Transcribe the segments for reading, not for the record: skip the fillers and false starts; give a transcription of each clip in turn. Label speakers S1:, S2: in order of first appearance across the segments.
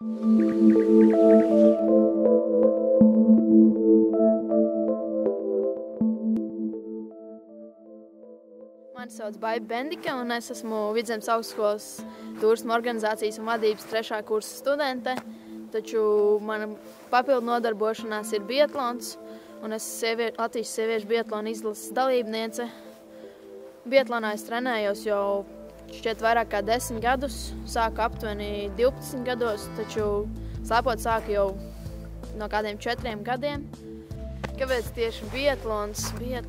S1: Mani sauc Baiba Bendike, un es esmu Vidzemes augstskolas turisma organizācijas un vadības 3. kursa studente. Taču mana papildu nodarbošanās ir biatlons, un es esmu Latvijas sieviešu biatlona izlases dalībniece. Biatlonā es trenējos jau šķiet vairāk kā 10 gadus, sāku aptuveni 12 gados, taču slēpot sāku jau no kādiem 4 gadiem. Kāpēc tieši biatlons? Bija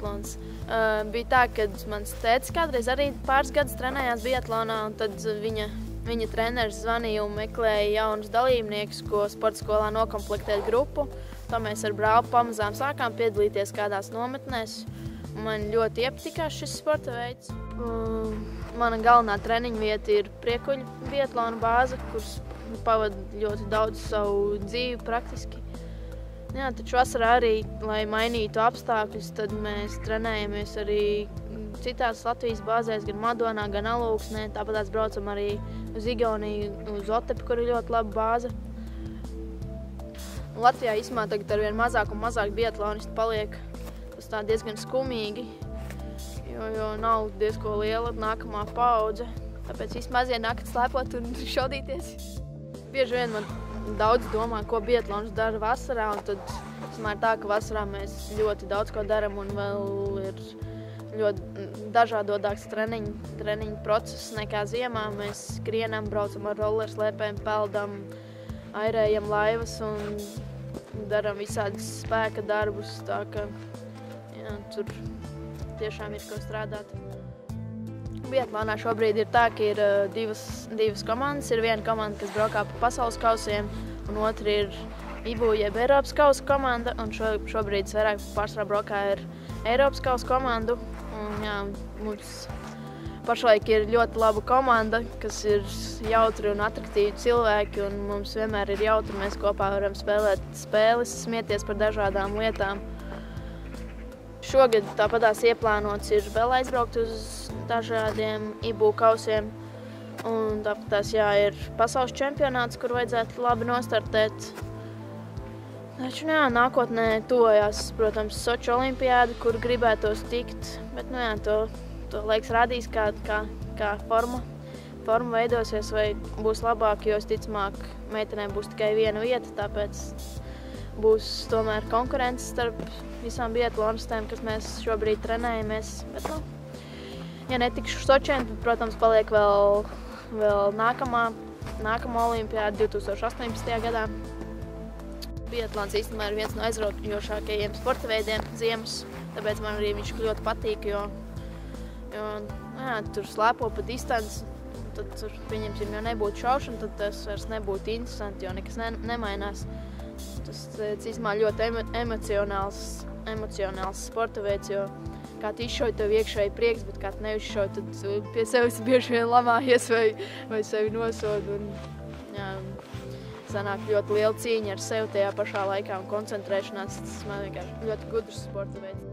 S1: tā, ka mans tētis kādreiz arī pāris gadus trenējās biatlonā, un tad viņa treneris zvanīja un meklēja jaunus dalībniekus, ko sporta skolā nokomplektēt grupu. Tā mēs ar brāli pamazām sākām piedalīties kādās nometnēs. Man ļoti iepatikās šis sporta veids. Mana galvenā treniņu vieta ir Priekuļu biatlona bāze, kuras pavadu ļoti daudz savu dzīvi praktiski. Jā, taču vasarā arī, lai mainītu apstākļus, tad mēs trenējamies arī citās Latvijas bāzēs, gan Madonā, gan Alūksnē. Tāpat braucam arī uz Igauniju, uz Otepu, kur ir ļoti laba bāze. Latvijā īsumā tagad arvien mazāk un mazāk biatlonisti paliek. Tas tā diezgan skumīgi, jo nav diezko liela nākamā paudze. Tāpēc visi mazie nākat slēpot un šaudīties. Bieži vien man daudz domā, ko biatlons dara vasarā, un tad ir tā, ka vasarā mēs ļoti daudz ko daram un vēl ir ļoti dažādodāks treniņu process nekā ziemā. Mēs skrienam, braucam ar rollerslēpēm, peldam, airējam laivas un daram visādus spēka darbus, tā ka jā, tur tiešām ir ko strādāt. Biatlonā šobrīd ir tā, ka ir divas komandas. Ir viena komanda, kas braukā pa pasaules kausiem, un otra ir IBU jeb Eiropas kausa komanda. Un šobrīd vairāk pārsvarā braukā ar Eiropas kausa komandu. Un, jā, mums pašlaik ir ļoti laba komanda, kas ir jautri un atraktīvi cilvēki, un mums vienmēr ir jautri. Mēs kopā varam spēlēt spēles, smieties par dažādām lietām. Šogad tāpatās ieplānots ir vēl aizbraukt uz dažādiem IBU kausiem. Un tāpatās ir pasaules čempionāts, kur vajadzētu labi nostartēt. Taču jā, nākotnē tuvojās, protams, Soči olimpiāda, kur gribētos tikt. Bet jā, to laiks rādīs, kā forma veidosies vai būs labāk, jo ticamāk meitenēm būs tikai viena vieta, tāpēc būs tomēr konkurence starp visām biatlonistēm, kas mēs šobrīd trenējamies. Bet, ja netikšu Sočiem, tad, protams, paliek vēl nākamā olimpiāda 2018. gadā. Biatlons īstenībā ir viens no aizraujošākajiem sporta veidiem ziemas, tāpēc man arī viņš ļoti patīk, jo tur slēpo pa distanci. Tad, pieņemsim, ja nebūtu šaušana, tad tas vairs nebūtu interesanti, jo nekas nemainās. Tas īstenībā ļoti emocionāls sporta veids, jo kā tu izšauj, tev iekšēji prieks, bet kā tu neizšauj, tad pie sevis bieži vien lamājies vai sevi nosod. Jā, sanāk ļoti liela cīņa ar sevi tajā pašā laikā un koncentrēšanās. Tas man vienkārši ļoti gudrs sporta veids.